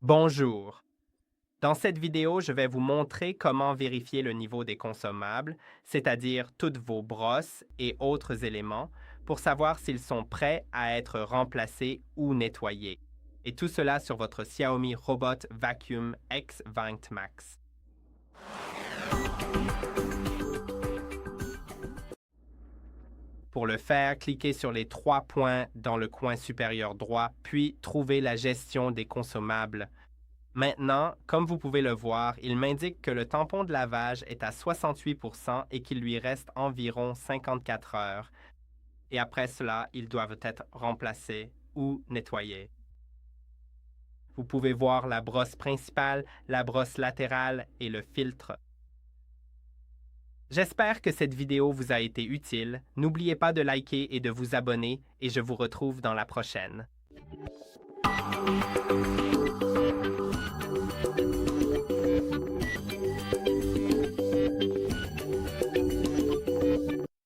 Bonjour. Dans cette vidéo, je vais vous montrer comment vérifier le niveau des consommables, c'est-à-dire toutes vos brosses et autres éléments, pour savoir s'ils sont prêts à être remplacés ou nettoyés. Et tout cela sur votre Xiaomi Robot Vacuum X20 Max. Pour le faire, cliquez sur les trois points dans le coin supérieur droit, puis trouvez la gestion des consommables. Maintenant, comme vous pouvez le voir, il m'indique que le tampon de lavage est à 68% et qu'il lui reste environ 54 heures. Et après cela, ils doivent être remplacés ou nettoyés. Vous pouvez voir la brosse principale, la brosse latérale et le filtre. J'espère que cette vidéo vous a été utile. N'oubliez pas de liker et de vous abonner et je vous retrouve dans la prochaine.